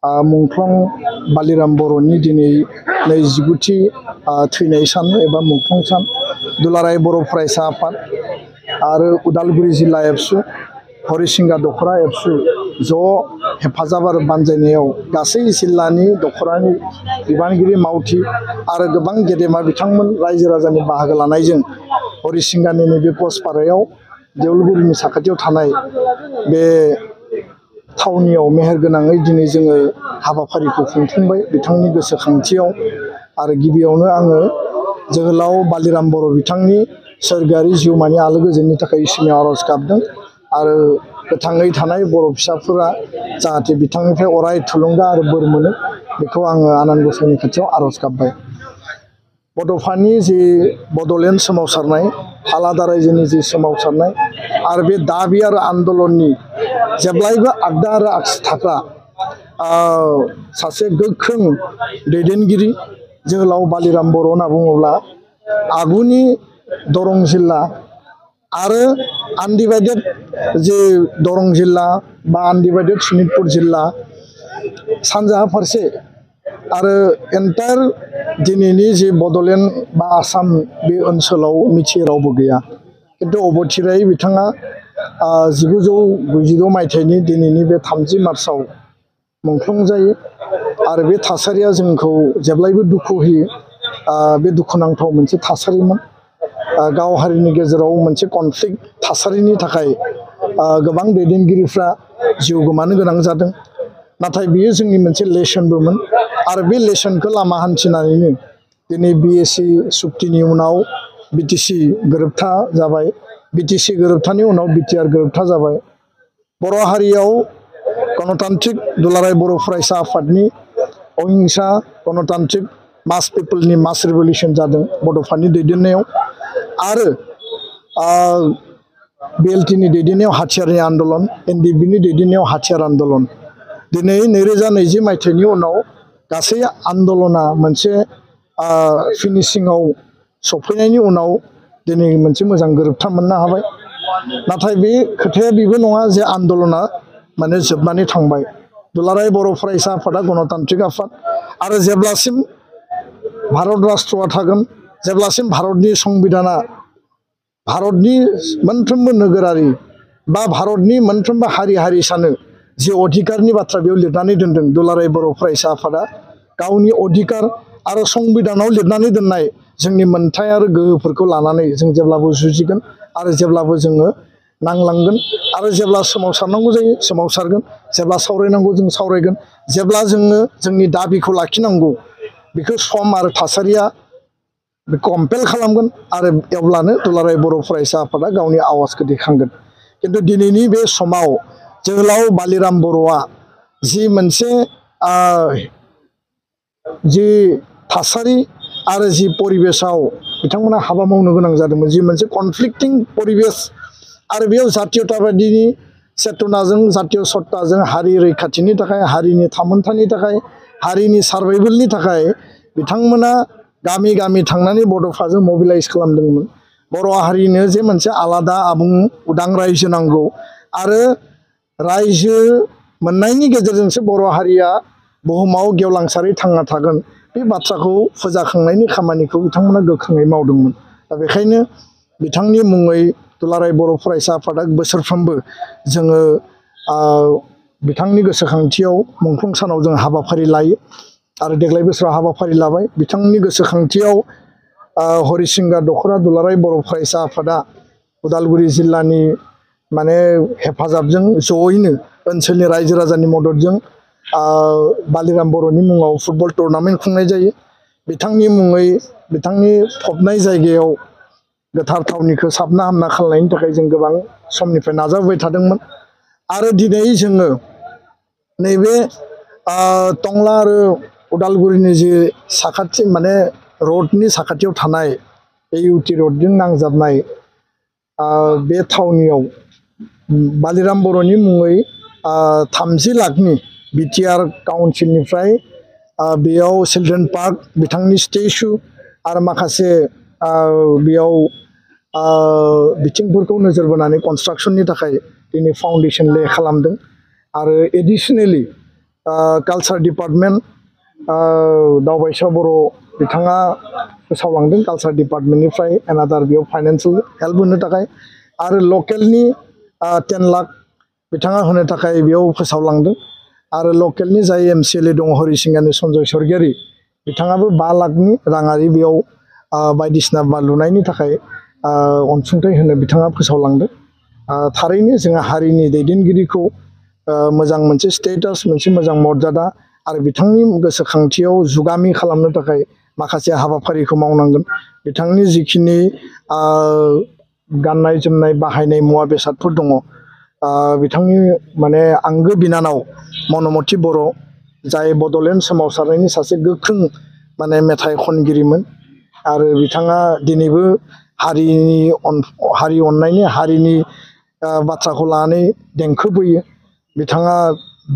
मुंख्लं बालिराम बर'नि दिनै 29थि थैनाय सान एबा मुंख्लं सान दुलाराय बर' फरायसा आफाद आरो उदालगुरि जिल्ला एबसु हरिसिंगा दख'रा एबसु ज' हेफाजाब आरो बानजायनायाव गासै जिल्लानि दख'रानि बिबानगिरि मावथि आरो गोबां गेदेमा बिथांमोन रायजो राजानि बाहागो लानायजों हरिसिंगानि नैबे पस्टपारायाव देउलगुरिनि साखाथियाव थानाय बे थावनियाव मेहेरगोनाङै दिनै जोङो हाबाफारिखौ खुंफुंबाय बिथांनि गोसोखांथियाव आरो गिबियावनो आङो जोहोलाव बालिराम बर' बिथांनि सोरगोआरि जिउमानि आलो गोजोननि थाखाय इसोरनियाव आर'ज गाबदों आरो गोथाङै थानाय बर' फिसाफोरा जाहाथे बिथांनिफ्राय अराय थुलुंगा आरो बोर मोनो बेखौ आङो आनान गसाइनि खाथियाव आर'ज गाबबाय। बड'फानि जि बड'लेण्ड सोमावसारनाय आलादा रायजोनि जि सोमावसारनाय आरो बे दाबि आरो आन्दलननि जेब्लायबो आगदा आरो आगसि थाग्रा सासे गोख्रों दैदेनगिरि जोहोलाव बालिराम बर' होनना बुङोब्ला आगुनि दरं जिल्ला आरो आनडिभाइडेड जे दरं जिल्ला बा आनडिभाइडेड सनितपुर जिल्ला सानजाहा फारसे आरो एन्टायर दिनैनि जे बड'लेण्ड बा आसाम बे ओनसोलाव मिथियै रावबो गैया खिन्थु अबथिरायै बिथाङा 1996 मायथाइनि दिनैनि बे 30 मार्चआव मुंख्लं जायो आरो बे थासारिया जोंखौ जेब्लायबो दुखु होयो। बे दुखुनांथाव मोनसे थासारिमोन गाव हारिनि गेजेराव मोनसे कनफ्लिक्ट थासारिनि थाखाय गोबां दैदेनगिरिफ्रा जिउ गोमानो गोनां जादों नाथाय बियो जोंनि मोनसे लेसनबोमोन आरो बे लेसनखौ लामा हान्थिनानैनो दिनै BSc सुक्तिनि उनाव BTC गोरोबथा जाबाय BTC गोरोबथानि उनाव BTR गोरोबथा जाबाय बर' हारियाव गणतान्त्रिक दुलाराय बर' फरायसा आफादनि अहिंसा गणतान्त्रिक मास पिपोलनि मास रिभलिउसन जादों बड'फानि दैदेननायाव आरो BLTनि दैदेननायाव हाथियारनि आन्दलन NDBनि दैदेननायाव हाथियार आन्दलन दिनै 2020 मायथाइनि उनाव गासै आन्दलना मोनसे फिनिशिंआव सफैनायनि उनाव दिनै मोनसे मोजां गोरोबथा मोननो हाबाय नाथाय बे खोथाया बेबो नङा जे आन्दलना माने जोबनानै थांबाय दुलाराय बर' फरायसा आफादा गणतान्त्रिक आफाद आरो जेब्लासिम भारत राष्ट्रआ थागोन जेब्लासिम भारतनि संबिधाना भारतनि मोनफ्रोमबो नोगोरारि बा भारतनि मोनफ्रोमबो हारि हारिसानो जे अधिकारनि बाथ्रा बेयाव लिरनानै दोनदों दुलाराय बर' फरायसा आफादा गावनि अधिकार आरो संबिधानाव लिरनानै दोननाय जोंनि मोन्थाय आरो गोहोफोरखौ लानानै जों जेब्लाबो जुजिगोन आरो जेब्लाबो जोङो नांलांगोन आरो जेब्ला सोमावसारनांगौ जायो सोमावसारगोन जेब्ला सावरायनांगौ जों सावरायगोन जेब्ला जोङो जोंनि दाबिखौ लाखिनांगौ बेखौ सम आरो थासारिया कम्पेल खालामगोन आरो अब्लानो दुलाराय बर' फरायसा आफादा गावनि आवाजखौ दैखांगोन खिन्थु दिनैनि बे समाव जोहोलाव बालिराम बर'आ जि मोनसे जि थासारि आरो जि परिबेसाव बिथांमोना हाबा मावनो गोनां जादोंमोन जि मोनसे कनफ्लिक्टिं परिबेस आरो बेयाव जातीयताबादिनि चेतनाजों जातीय सत्ताजों हारि रैखाथिनि थाखाय हारिनि थामोन्थानि थाखाय हारिनि सार्भाइभेलनि थाखाय बिथांमोना गामि गामि थांनानै बड'फाजों मबिलाइज खालामदोंमोन बर' हारिनो जे मोनसे आलादा आबुं उदां रायजो नांगौ आरो रायजो मोननायनि गेजेरजोंसो बर' हारिया बुहुमाव गेवलांसारै थांना थागोन बे बाथ्राखौ फोजाखांनायनि खामानिखौ बिथांमोना गोख्रोङै मावदोंमोन दा बेखायनो बिथांनि मुङै दुलाराय बर' फरायसा आफादा बोसोरफ्रोमबो जोङो बिथांनि गोसोखांथियाव मुंख्लं सानाव जों हाबाफारि लायो आरो देग्लाय बोसोराव हाबाफारि लाबाय बिथांनि गोसोखांथियाव हरिसिंगा दख'रा दुलाराय बर' फरायसा आफादा उदालगुरि जिल्लानि माने हेफाजाबजों जयैनो ओनसोलनि रायजो राजानि मददजों बालिराम बर'नि मुङाव फुटबल टुर्नामेन्ट खुंनाय जायो बिथांनि मुङै बिथांनि फबनाय जायगायाव गोथार थावनिखौ साबना हामना खालामनायनि थाखाय जों गोबां समनिफ्राय नाजाबोबाय थादोंमोन आरो दिनै जोङो नैबे टंला आरो उदालगुरिनि जि साखाथि माने रडनि साखाथियाव थानाय AUT रडजों नांजाबनाय बे थावनियाव बालिराम बर'नि मुङै 30 लाखनि BTR काउन्सिलनिफ्राय बेयाव चिलड्रेन पार्क बिथांनि स्टेचु आरो माखासे बेयाव बिथिंफोरखौ नोजोर बोनानै कनस्ट्राक्सननि थाखाय दिनै फाउन्डेसन ले खालामदों आरो एडिशनेलि कालचार डिपार्टमेंट दावबायसा बर' बिथाङा फोसावलांदों कालचार डिपार्टमेन्टनिफ्राय एनादार बेयाव फाइनान्सियेल हेल्प होनो थाखाय आरो लकेलनि 10 लाख बिथाङा होनो थाखाय बेयाव फोसावलांदों आरो लकेलनि जाय MCLA दङ हरिसिंगानि सन्जय सरगियारि बिथाङाबो 5 लाखनि राङारि बेयाव बायदिसिना लुनायनि थाखाय अनसुंथाइ होनो बिथाङा फोसावलांदों थारैनो जोंहा हारिनि दैदेनगिरिखौ मोजां मोनसे स्टेटास मोनसे मोजां मर्यादा आरो बिथांनि गोसोखांथियाव जुगामि खालामनो थाखाय माखासे हाबाफारिखौ मावनांगोन बिथांनि जिखिनि गाननाय जोमनाय बाहायनाय मुवा बेसादफोर दङ बिथांनि माने आंगो बिनानाव मनमति बर' जाय बड'लेण्ड सोमावसारनायनि सासे गोख्रों माने मेथाइ खनगिरिमोन आरो बिथाङा दिनैबो हारि अननायनि हारिनि बाथ्राखौ लानानै देंखो बोयो बिथाङा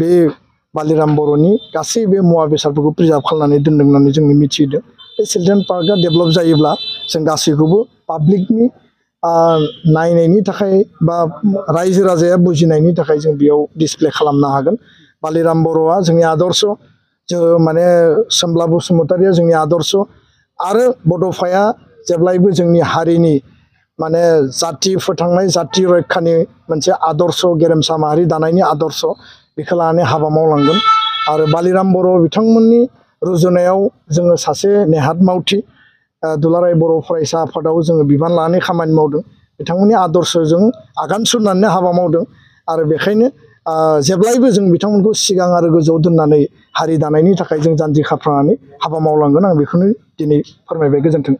बे बालिराम बर'नि गासै बे मुवा बेसादफोरखौ प्रिजार्भ खालामनानै दोनदों होननानै जों मिथिदों बे चिलड्रेन पार्कआ डेभेलप जायोब्ला जों गासैखौबो पाब्लिकनि नायनायनि थाखाय बा रायजो राजाया बुजिनायनि थाखाय जों बेयाव डिसप्ले खालामनो हागोन बालिराम बर'आ जोंनि आदर्श जों माने सोमब्ला बसुमतारिया जोंनि आदर्श आरो बड'फाया जेब्लायबो जोंनि हारिनि माने जाति फोथांनाय जाति रैखानि मोनसे आदर्श गेरेमसा माहारि दानायनि आदर्श बेखौ लानानै हाबा मावलांगोन आरो बालिराम बर' बिथांमोननि रुजुनायाव जोङो सासे नेहाद मावथि दुलाराय बर' फरायसा आफादाव जोङो बिबान लानानै खामानि मावदों बिथांमोननि आदर्शजों आगान सुरनानै हाबा मावदों आरो बेखायनो जेब्लायबो जों बिथांमोनखौ सिगां आरो गोजौआव दोननानै हारि दानायनि थाखाय जों जानजि खाफ्रानानै हाबा मावलांगोन आं बेखौनो दिनै फोरमायबाय गोजोन्थों।